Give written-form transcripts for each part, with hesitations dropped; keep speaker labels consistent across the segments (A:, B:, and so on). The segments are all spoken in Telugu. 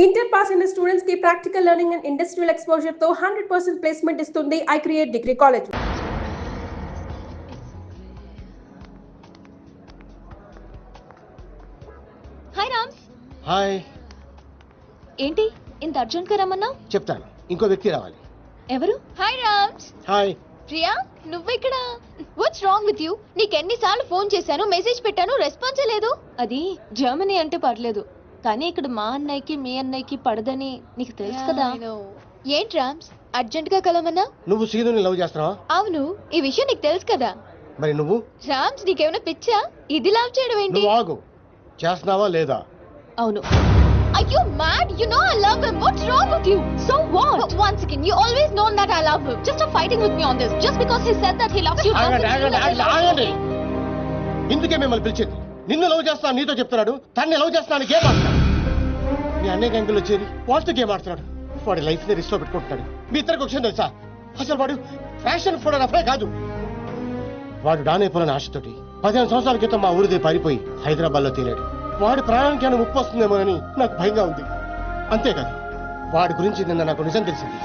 A: Inter pass in the students की practical learning and industrial exposure तो 100% placement इस्तुंदी I create degree college.
B: Hi Rams.
C: Hi.
B: ఏంటి ఇంత అర్జెంట్ గా రమ్మన్నావు?
C: చెప్తాను, ఇంకో వ్యక్తి రావాలి.
B: ఎవరు? హాయ్ రామ్స్.
C: హాయ్.
B: ప్రియా, నువ్వెక్కడ? What's wrong with you? నీకు ఎన్నిసార్లు ఫోన్ చేశాను, మెసేజ్ పెట్టాను, రెస్పాన్సే లేదు. అది జర్మనీ అంటే పర్లేదు, కానీ ఇక్కడ మా అన్నయ్యకి మీ అన్నయ్యకి పడదని నీకు తెలుసు కదా. ఏంటి రామ్స్ అర్జెంట్ గా కలవమన్నా?
C: నువ్వు సీనుని లవ్ చేస్తున్నావా?
B: అవును, ఈ విషయం నీకు తెలుసు కదా.
C: మరి నువ్వు?
B: రామ్స్ నీకేమైనా పిచ్చా? ఇది లవ్ చేయడం ఏంటి?
C: నువ్వు ఆగు, చేస్తున్నావా లేదా?
B: అవును. Are you mad? You know I love him. What's wrong with you? So what? But once again, you always known that I love him. Just stop fighting with me on this. Just because he said that he loves you doesn't mean that I love you.
C: ఇందుకే మిమ్మల్ని పిలిచింది. నిన్ను లవ్ చేస్తాను నీతో చెప్తున్నాడు, తన్ని లవ్ చేస్తాను గేమ్ ఆడుతున్నాడు. మీ అన్నయ్య గంగులు వచ్చేది వాళ్ళతో గేమ్ ఆడుతున్నాడు. వాడి లైఫ్ ని రిస్క్ లో పెట్టుకుంటున్నాడు. మీ ఇద్దరికి విషయం తెలుసా? అసలు వాడు ఫ్యాషన్ ఫోటోగ్రాఫరే కాదు. వాడు డానైపోయిన ఆశతోటి 15 సంవత్సరాల క్రితం మా ఊరిదే పారిపోయి హైదరాబాద్ లో తేలాడు. వాడి ప్రాణానికి ఏమైనా ముప్పు వస్తుందేమోనని నాకు భయంగా ఉంది. అంతేకాదు, వాడి గురించి నిన్న నాకు నిజం తెలిసింది.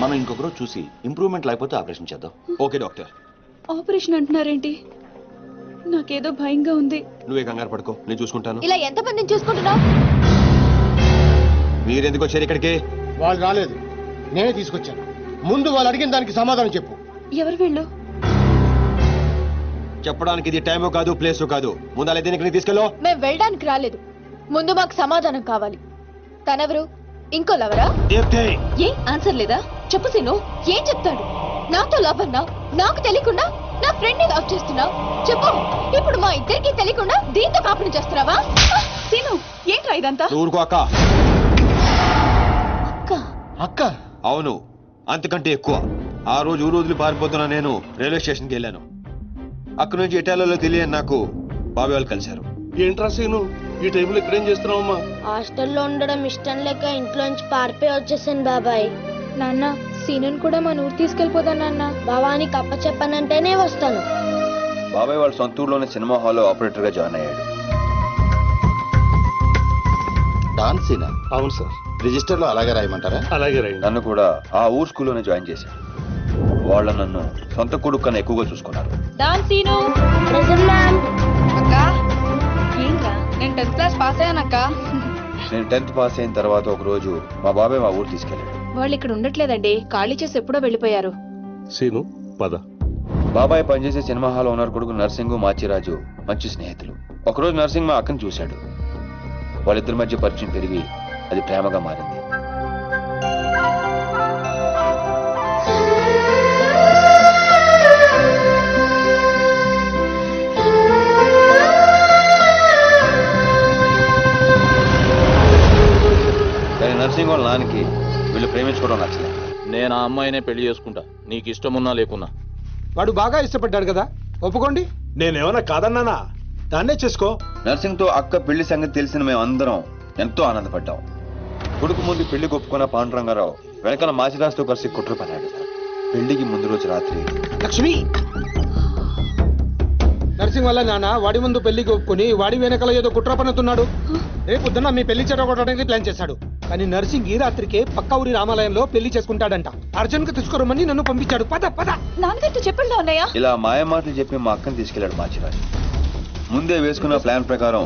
D: మనం ఇంకొకరు చూసి ఇంప్రూవ్మెంట్ లేకపోతే ఆపరేషన్ చేద్దాం. Okay doctor.
E: ఆపరేషన్ అంటున్నారేంటి? నాకేదో భయంగా ఉంది.
D: నువ్వే కంగారు పడుకో, నేను చూసుకుంటాను.
B: ఇలా ఎంత మందిని చూసుకుంటున్నావు?
D: మీరెందుకు వచ్చారు ఇక్కడికి?
C: వాళ్ళు రాలేదు, నేనే తీసుకొచ్చాను. ముందు వాళ్ళు అడిగిన దానికి సమాధానం చెప్పు.
E: ఎవరు వెళ్ళు?
D: చెప్పడానికి ఇది టైము కాదు, ప్లేసు కాదు. ముందు అలా దీనికి తీసుకెళ్ళో.
B: మేము వెళ్ళడానికి రాలేదు, ముందు మాకు సమాధానం కావాలి. తనెవరు? ఇంకో లవరా? ఏ ఆన్సర్ లేదా? చెప్పు సీను, ఏం చెప్తాడు? నాతో లవ్ అన్నా, నాకు తెలియకుండా నా ఫ్రెండ్ ని లవ్ చేస్తున్నావు. చెప్పు, ఇప్పుడు మా ఇద్దరికి తెలియకుండా దీంతో కాపురం చేస్తున్నావా?
E: సీను, ఏంట్రా ఇదంతా?
D: ఊరుకో అక్క.
B: అక్క?
C: అక్క?
D: అవును, అంతకంటే ఎక్కువ. ఆ రోజు ఊరు వదిలి పారిపోతున్నా నేను రైల్వే స్టేషన్కి వెళ్ళాను. అక్కడి నుంచి ఇటాలియాలో తెలియని నాకు బాబాయ్ వాళ్ళు కలిశారు.
F: ఏంట్రా సీను, ఈ టైంలో ఇక్కడేం చేస్తున్నావమ్మా?
G: హాస్టల్లో ఉండడం ఇష్టం లేక ఇంట్లోంచి పారిపోయి వచ్చేసాను బాబాయ్.
E: నాన్న, సీనుని కూడా మన ఊరు తీసుకెళ్ళిపోదా నాన్న?
G: బావాని కప్ప చెప్పనంటేనే వస్తాను.
D: బాబాయ్ వాళ్ళ సొంత ఊర్లోనే సినిమా హాల్లో ఆపరేటర్ గా జాయిన్ అయ్యాడు.
F: డాన్సీనా? అవును సార్.
H: రిజిస్టర్ లో అలాగే రాయమంటారా?
F: అలాగే రాయండి.
D: నన్ను కూడా ఆ ఊరు స్కూల్లోనే జాయిన్ చేశాడు. వాళ్ళ నన్ను సొంత కొడుకు కన్నా ఎక్కువగా చూసుకున్నారు.
E: సీను.
G: అక్క,
E: ఏంట్రా? నేను 10th క్లాస్ పాస్ అయ్యానక్క.
D: నేను 10th పాస్ అయిన తర్వాత ఒక రోజు మా బాబాయ్ మా ఊరు తీసుకెళ్ళాడు.
E: వాళ్ళు ఇక్కడ ఉండట్లేదండి, ఖాళీ చేసి ఎప్పుడో వెళ్ళిపోయారు.
F: సీను పద.
D: బాబాయ్ పనిచేసే సినిమా హాల్ ఓనర్ కొడుకు నర్సింగ్, మాచిరాజు మంచి స్నేహితులు. ఒకరోజు నర్సింగ్ మా అక్కను చూశాడు. వాళ్ళిద్దరి మధ్య పరిచయం పెరిగి అది ప్రేమగా మారింది. కానీ నర్సింగ్ వాళ్ళ నాన్నకి వీళ్ళు ప్రేమించుకోవడం నచ్చలేదు.
I: నేను ఆ అమ్మాయినే పెళ్లి చేసుకుంటా, నీకు ఇష్టమున్నా లేకున్నా.
J: వాడు బాగా ఇష్టపడ్డాడు కదా, ఒప్పుకోండి.
F: నేనేమన్నా కాదన్నానా? దాన్నే చేసుకో.
D: నర్సింగ్ తో అక్క పెళ్లి సంగతి తెలిసిన మేమందరం ఎంతో ఆనందపడ్డాం. కొడుకు ముందు పెళ్లి ఒప్పుకున్న పాండురంగారావు వెనకాల మాచిరాజుతో కలిసి కుట్ర పన్నాడు. పెళ్లికి ముందు రోజు రాత్రి
J: లక్ష్మి, నర్సింగ్ వల్ల నాన్న వాడి ముందు పెళ్లికి ఒప్పుకొని వాడి వెనకాల ఏదో కుట్ర పన్నుతున్నాడు. రేపు పొద్దున్న మీ పెళ్లి చెడగొట్టడానికి ప్లాన్ చేశాడు. కానీ నర్సింగ్ ఈ రాత్రికే పక్క ఊరి రామాలయంలో పెళ్లి చేసుకుంటాడంట. అర్జున్ కు తీసుకురమ్మని నన్ను పంపించాడు. పద పద.
E: నాన్నగారితో చెప్పండి అన్నయ్య.
D: ఇలా మాయ మాటలు చెప్పి మా అక్కని తీసుకెళ్లాడు మాచిరాజు. ముందే వేసుకున్న ప్లాన్ ప్రకారం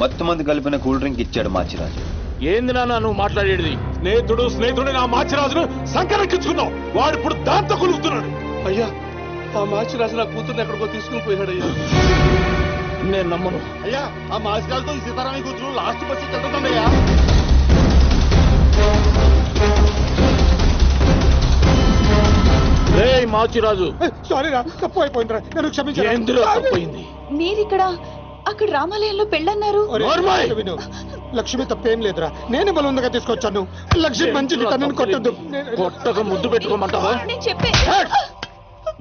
D: మొత్తం మంది కలిపిన కూల్ డ్రింక్ ఇచ్చాడు మాచిరాజు.
I: ఏంది నాన్న నువ్వు మాట్లాడేది?
F: స్నేహితుడు నా మాచిరాజును సంకరెక్కించుకున్నావు. వాడు ఇప్పుడు దాంతో కొలుగుతున్నాడు. అయ్యా, ఆ మాచిరాజు నా కూతుర్ని ఎక్కడికో తీసుకుని పోయాడు. అయ్యా
I: నేను నమ్మను.
F: అయ్యా, ఆ మాచిరాజుతో ఈ సీతారామయ్య కూతురు లాస్ట్ బస్ వెళ్తుందయ్యా.
I: మాచిరాజు,
J: సారీ రా, తప్పు అయిపోయిందిరా, నన్ను క్షమించు.
I: ఎందులో తప్పయింది?
E: మీరిక్కడ, అక్కడ రామాలయంలో పెళ్ళన్నారు.
J: విను, లక్ష్మి తప్పేం లేదురా, నేనే బలవంతంగా తీసుకొచ్చాను. లక్ష్మి మంచిది, తనని కొట్టద్దు.
I: కొట్టక ముద్దు పెట్టుకోమంటావా?
E: నేను చెప్పే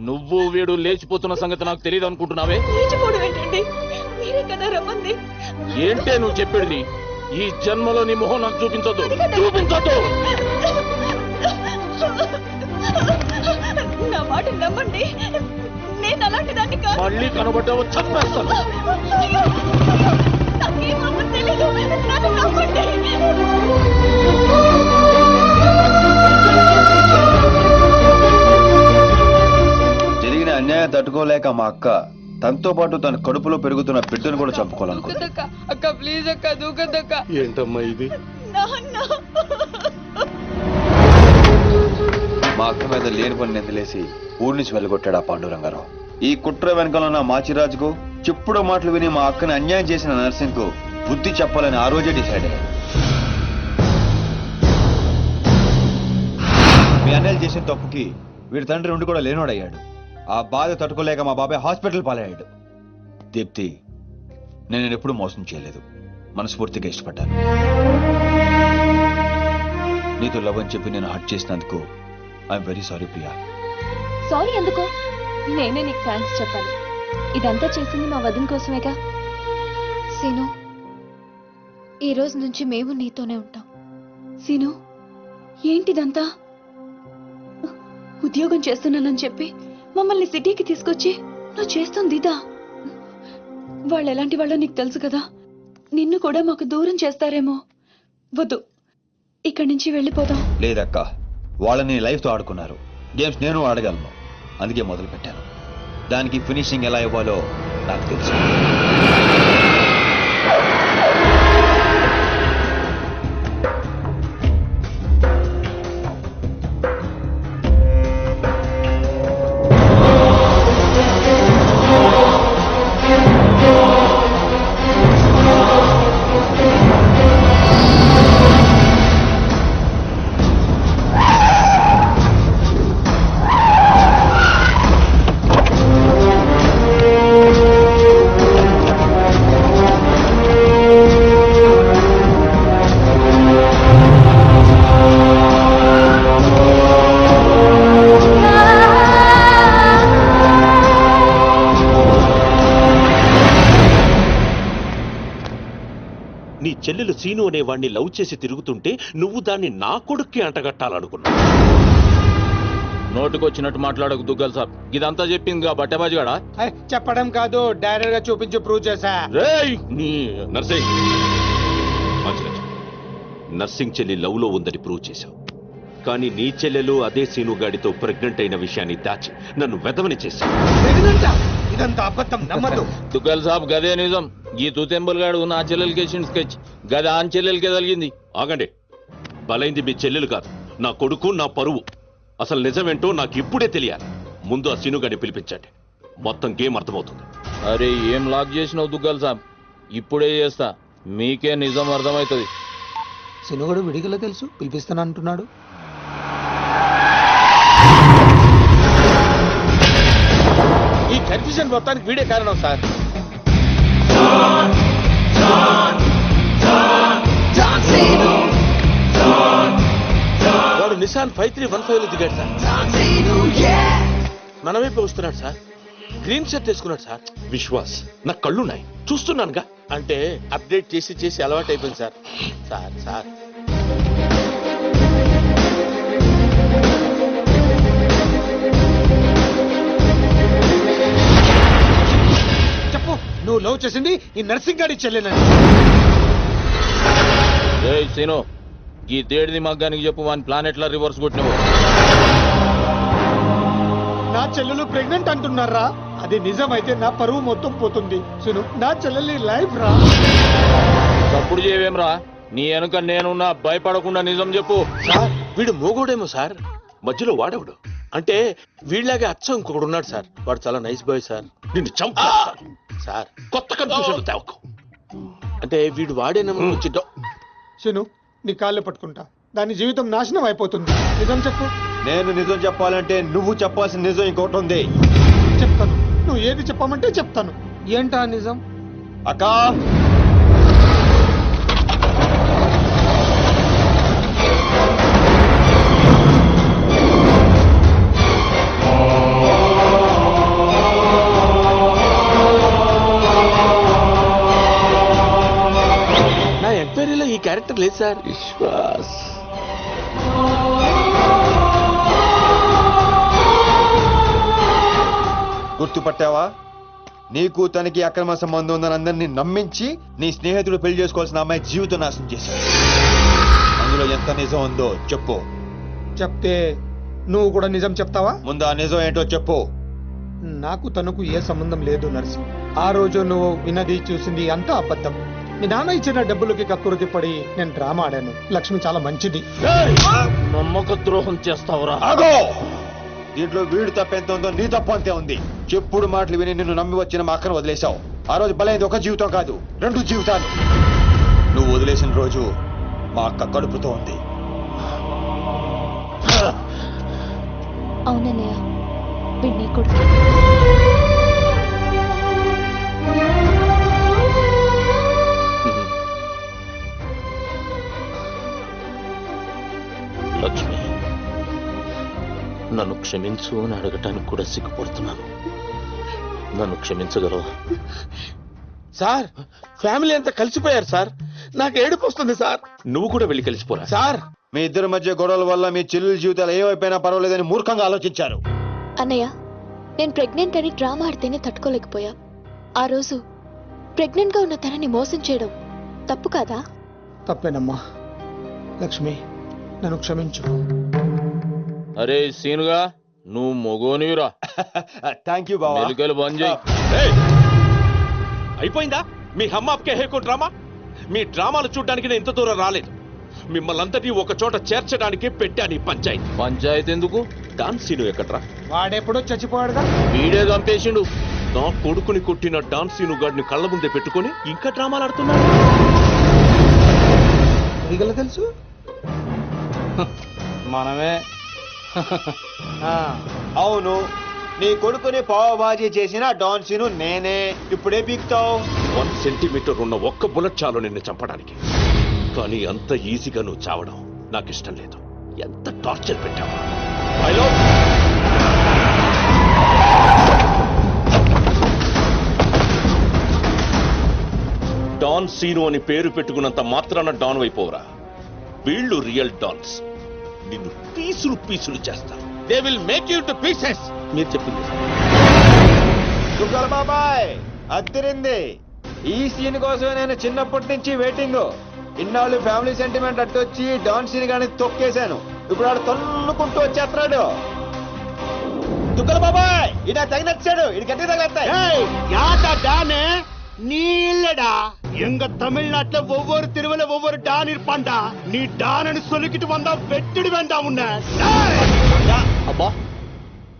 I: నువ్వు వీడు లేచిపోతున్న సంగతి నాకు తెలియదు అనుకుంటున్నావే?
E: లేచిపోవడం ఏంటండి? మీరే కదా రమ్మంది.
I: ఏంటే నువ్వు చెప్పేది? ఈ జన్మలో నీ మొహం నాకు చూపించొద్దు, చూపించొద్దు.
E: నా మాట నమ్మండి, నేను అలాంటి దాన్ని కాదు.
I: మళ్ళీ కనబడ్డావు చంపేస్తాను.
E: నాకేం తెలీదు, నన్ను నమ్మండి.
D: తట్టుకోలేక మా అక్క తనతో పాటు తన కడుపులో పెరుగుతున్న బిడ్డను కూడా చంపుకోవాలనుకుంది.
B: అక్క ప్లీజ్ అక్క దూకద్దక్క.
F: ఏంటమ్మా ఇది?
D: మా అక్క మీద లేని పని నిందలేసి ఊరి నుంచి వెళ్ళగొట్టాడు ఆ పాండురంగారావు. ఈ కుట్ర వెనకాల ఉన్న మాచిరాజుకు చెప్పుడు మాటలు విని మా అక్కని అన్యాయం చేసిన నర్సింగ్ కు బుద్ధి చెప్పాలని ఆ రోజే డిసైడ్ అయ్యాడు. మీ అన్నయ్యలు చేసిన తప్పుకి వీడి తండ్రి ఉండి కూడా లేనోడయ్యాడు. ఆ బాధ తట్టుకోలేక మా బాబాయ్ హాస్పిటల్ పాలయ్యాడు. దీప్తి, నేను ఎప్పుడూ మోసం చేయలేదు, మనస్ఫూర్తిగా ఇష్టపడ్డాను. నీతో లవ్ అని చెప్పి నేను హర్ట్ చేసినందుకు I'm very sorry Priya.
B: Sorry ఎందుకో, నేనే నీకు థ్యాంక్స్ చెప్పాలి. ఇదంతా చేసింది మా వదిన కోసమేగా. సీను, ఈ రోజు నుంచి మేము నీతోనే ఉంటాం.
E: సీను, ఏంటిదంతా? ఉద్యోగం చేస్తున్నానని చెప్పి మమ్మల్ని సిటీకి తీసుకొచ్చి నువ్వు చేస్తుంది ఇదా? వాళ్ళు ఎలాంటి వాళ్ళో నీకు తెలుసు కదా. నిన్ను కూడా మాకు దూరం చేస్తారేమో. వద్దు, ఇక్కడి నుంచి వెళ్ళిపోదాం.
D: లేదక్క, వాళ్ళని లైఫ్తో ఆడుకున్నారు. గేమ్స్ నేను ఆడగలను, అందుకే మొదలు పెట్టాను. దానికి ఫినిషింగ్ ఎలా ఇవ్వాలో నాకు తెలుసు.
I: నీ చెల్లెలు సీను అనే వాణ్ణి లవ్ చేసి తిరుగుతుంటే నువ్వు దాన్ని నా కొడుక్కి అంటగట్టాలనుకున్నా.
K: నోటుకొచ్చినట్టు మాట్లాడకు దుగ్గల్ సాబ్. ఇదంతా చెప్పింది బట్టబాజిగాడా?
J: చెప్పడం కాదు, డైరెక్ట్ గా చూపించి ప్రూవ్ చేశా.
I: నీ నర్సింగ్ నర్సింగ్ చెల్లి లవ్ లో ఉందని ప్రూవ్ చేశావు. కానీ నీ చెల్లెలు అదే సీను గాడితో ప్రెగ్నెంట్ అయిన విషయాన్ని దాచి నన్ను వెదవని చేశావు.
J: ఇదంతా అబద్ధం, నమ్మదు.
K: దుగ్గల్ సాబ్ గదే నిజం. ఈ తూతెంబుల్ గాడు నా చెల్లెలకి వేసిన స్కెచ్ గది ఆన్ చెల్లెలకే తగిలింది.
I: ఆగండి, బలైంది మీ చెల్లెలు కాదు, నా కొడుకు, నా పరువు. అసలు నిజమేంటో నాకు ఇప్పుడే తెలియాలి. ముందు ఆ సీను గాడిని పిలిపించండి, మొత్తం గేమ్ అర్థమవుతుంది.
K: అరే ఏం లాక్ చేసినావు దుగ్గల్ సాబ్? ఇప్పుడే చేస్తా, మీకే నిజం అర్థమవుతుంది.
J: సినుగడు విడిగల తెలుసు, పిలిపిస్తాను అంటున్నాడు.
F: ఈ కన్ఫ్యూజన్ మొత్తానికి వీడే కారణం సార్. వాడు నిసాన్ 5315 లో దిగాడు సార్. మనమే వస్తున్నాడు సార్. గ్రీన్ షర్ట్ వేసుకున్నాడు సార్.
I: విశ్వాస్, నా కళ్ళున్నాయి, చూస్తున్నానుగా.
F: అంటే అప్డేట్ చేసి చేసి అలవాటు అయిపోయింది సార్. సార్ సార్
J: చెప్పు, నువ్వు లవ్ చేసింది ఈ నర్సింగ్ గాడి చెల్లెనని.
K: ఏయ్ సీను, ఈ దేడిది మగ్గానికి చెప్పు, వాని ప్లాన్ ఎట్లా రివర్స్ కొట్టినవు?
J: నా చెల్లెలు ప్రెగ్నెంట్ అంటున్నారా? అది నిజమైతే నా పరువు మొత్తం పోతుంది. సును, నా చెల్లెలి లైఫ్ రా.
K: తప్పుడు చేయవేమ్రా? నీ వెనుక నేనున్నా, భయపడకుండా నిజం చెప్పు.
F: సార్ వీడు మోగోడేమో సార్, మధ్యలో వాడేవాడు. అంటే వీళ్ళలాగే అచ్చం ఇంకొకడు ఉన్నాడు సార్. వాడు చాలా నైస్ బాయ్ సార్.
I: నిన్ను చంపేస్తాను
F: సార్.
I: కొత్త కన్ఫ్యూజన్ తేవకు.
F: అంటే వీడు వాడేనేమో వచ్చి
J: శను, నీ కాళ్ళు పట్టుకుంటా, దాని జీవితం నాశనం అయిపోతుంది. నిజం చెప్పు.
D: నేను నిజం చెప్పాలంటే నువ్వు చెప్పాల్సిన నిజం ఇంకోటి ఉంది.
J: చెప్తాను, నువ్వు ఏది చెప్పమంటే చెప్తాను. ఏంటా నిజం?
D: అక్కా,
F: నా ఎంక్వైరీలో ఈ క్యారెక్టర్ లేదు సార్.
I: విశ్వాస్,
D: గుర్తుపట్టావా? నీకు తనకి అక్రమ సంబంధం ఉందని అందరినీ నమ్మించి నీ స్నేహితుడు పెళ్లి చేసుకోవాల్సిన అమ్మాయి జీవితం నాశనం చేశాడు. అందులో ఎంత నిజం ఉందో చెప్పు.
J: చెప్తే నువ్వు కూడా నిజం చెప్తావా?
D: ముందు ఆ నిజం ఏంటో చెప్పు.
J: నాకు తనకు ఏ సంబంధం లేదు నర్సింగ్. ఆ రోజు నువ్వు విన్నది చూసింది అంతా అబద్ధం. మీ నాన్న ఇచ్చిన డబ్బులకి కక్కురుతి పడి నేను డ్రామా ఆడాను. లక్ష్మి చాలా మంచిది.
K: నమ్మక ద్రోహం చేస్తావురా?
D: ఆగో! దీంట్లో వీడు తప్పెంత ఉందో నీ తప్పు అంతే ఉంది. చెప్పుడు మాటలు విని నిన్ను నమ్మి వచ్చిన మా అక్కను వదిలేశావు. ఆ రోజు బలైంది ఒక జీవితం కాదు, 2 జీవితాలు. నువ్వు వదిలేసిన రోజు మా అక్క కడుపుతో ఉంది.
B: అవునన్నయ్య, వీడిని కొడుకు.
I: లక్ష్మి, నన్ను క్షమించు అని అడగటానికి కూడా సిగ్గుపడుతున్నాను. నన్ను క్షమించగలవా?
F: సార్, ఫ్యామిలీ అంతా కలిసిపోయారు సార్. నాకు ఏడుపు వస్తుంది సార్.
I: నువ్వు కూడా వెళ్ళి కలిసిపోరా.
F: సార్,
D: మీ ఇద్దరి మధ్య గొడవల వల్ల మీ చెల్లెల జీవితాలు ఏమైపోయినా పర్వాలేదని మూర్ఖంగా ఆలోచించారు.
B: అన్నయ్య, నేను ప్రెగ్నెంట్ అని డ్రామా ఆడితేనే తట్టుకోలేకపోయా. ఆ రోజు ప్రెగ్నెంట్ గా ఉన్న తనని మోసం చేయడం తప్పు కాదా?
J: తప్పేనమ్మా. లక్ష్మి, నన్ను క్షమించు.
K: అరే సీనుగా, నువ్వు మొగోనివిరా.
D: థ్యాంక్ యూ బావా.
K: మెలికలు బంద్ చేయి.
I: ఏయ్! అయిపోయిందా మీ హమ్మాప్కే హేకో డ్రామా? మీ డ్రామాలు చూడడానికి నేను ఇంత దూరం రాలేదు. మిమ్మల్ని అంతటి ఒక చోట చేర్చడానికి పెట్టాను ఈ పంచాయతీ.
K: పంచాయతీ ఎందుకు?
I: డాన్ సీను ఎక్కడ్రా?
J: వాడెప్పుడో చచ్చిపోయాడుగా.
K: వీడే చంపేసిండు.
I: నా కొడుకుని కొట్టిన డాన్ సీను గాడిని కళ్ళ ముందే పెట్టుకొని ఇంకా డ్రామాలు ఆడుతున్నాడు.
J: నీకెలా తెలుసు?
K: మనమే.
D: అవును, నీ కొడుకుని పావబాజీ చేసిన డాన్ సీను నేనే. ఇప్పుడే పీక్తావు.
I: 1 సెంటీమీటర్ ఉన్న ఒక్క బుల్లెట్ చాలు నిన్ను చంపడానికి. కానీ అంత ఈజీగా నువ్వు చావడం నాకు ఇష్టం లేదు. ఎంత టార్చర్ పెట్టావా? డాన్ సీను అని పేరు పెట్టుకున్నంత మాత్రాన డాన్ అయిపోవరా? వీళ్ళు రియల్ డాన్స్. నిన్ను పీసులు పీసులు చేస్తారు.
F: They will make you to pieces.
I: మీరు చెప్పింది
D: దుగ్గల బాబాయ్, అద్దరింది. ఈ సీన్ కోసమే నేను చిన్నప్పటి నుంచి వెయిటింగ్. ఇన్నాళ్ళు ఫ్యామిలీ సెంటిమెంట్ అట్టొచ్చి డాన్ సీన్ గాని తొక్కేశాను. ఇప్పుడు ఆడు తన్నుకుంటూ వచ్చేస్తున్నాడు. దుగ్గల బాబాయ్, ఇడా తగినచ్చాడు. ఇది గట్టి తగిలేస్తాయి.
F: நீலடா எங்க தமிழ்நாட்டுல ஒவ்வொரு தெருவுல ஒவ்வொரு டான் இருப்பான்டா. நீ டான்னு சொல்லிக்கிட்டு வந்தா வெட்டிடு வேண்டாம் உன்னை.
K: అబ్బా,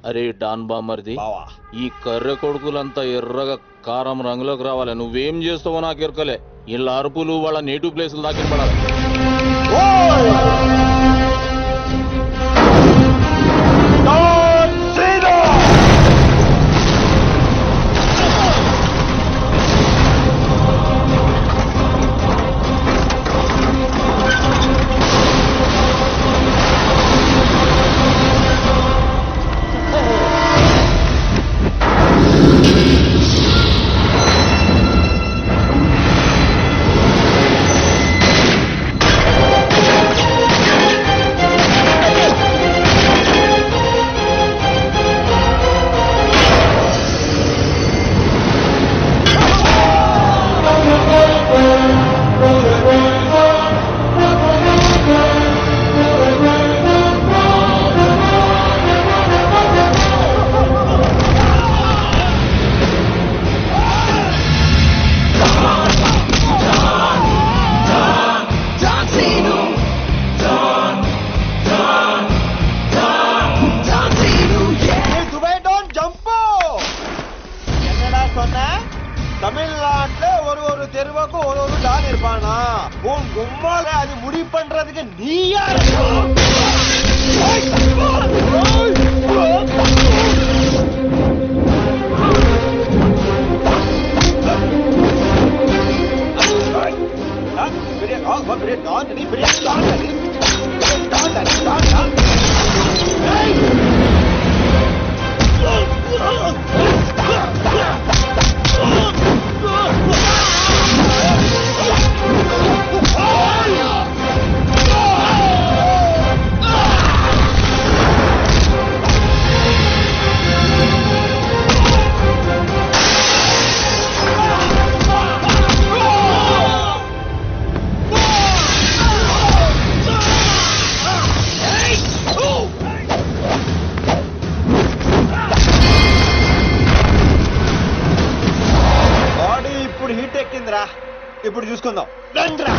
K: అరే డాన్ బామర్ది,
D: బావా,
K: ఈ కర్రె కొడుకులంతా ఎర్రగా కారం రంగులోకి రావాలి. నువ్వేం చేస్తావో నాకు ఎరకలే. ఇలా అరుపులు వాళ్ళ నేటివ్ ప్లేసులు దాకా పడాలి.
D: தமிழ்நாட்டுல ஒரு தெருவுக்கு ஒரு டான் இருப்பானா? உன் கும்மால அது முடி பண்றதுக்கு நீ யாரு? பெரிய டான் நீ, பெரிய டான் நீ, டான். చూసుకుందాం. రండ్రా.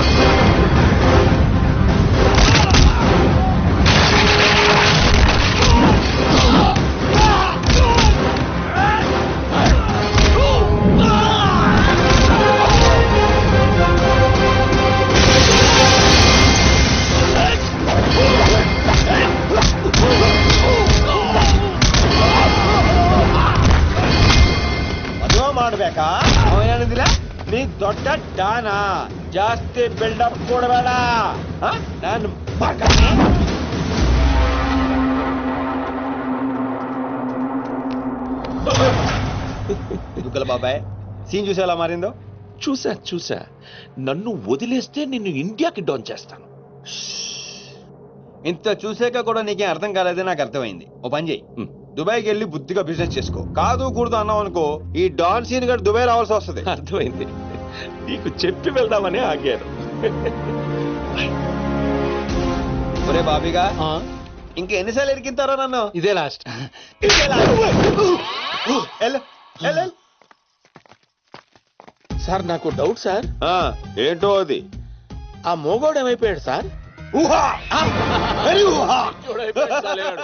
D: ಮದುವೆ ಮಾಡ್ಬೇಕಾ ಅವನೇನಿದಿಲ್ಲ ನೀ ದೊಡ್ಡ ಡಾನ ಜಾಸ್ತಿ ಬಿಲ್ಡಪ್ ಕೊಡಬೇಡ ನಾನು దుగ్గల బాబాయ్ సీన్ చూసేలా మారిందో.
I: చూసా నన్ను వదిలేస్తే నిన్ను ఇండియాకి డౌన్ చేస్తాను.
D: ఇంత చూసాక కూడా నీకేం అర్థం కాలేదే నాకు అర్థమైంది. ఓ పని చేయి, దుబాయ్కి వెళ్ళి బుద్ధిగా బిజినెస్ చేసుకో. కాదు కూడదు అన్నావు అనుకో ఈ డాన్ సీన్ గడు దుబాయ్ రావాల్సి వస్తుంది.
I: అర్థమైంది. నీకు చెప్పి వెళ్దామని ఆగాను.
D: ఒరే బాబీగా ఇంకా ఎన్నిసార్లు ఎరికింతారో నన్ను.
J: ఇదే లాస్ట్.
K: సార్ నాకు డౌట్ సార్.
D: ఏంటో అది.
K: ఆ మోగోడు ఏమైపోయాడు సార్?
D: ఊహా.
K: చూడైపోయాడు.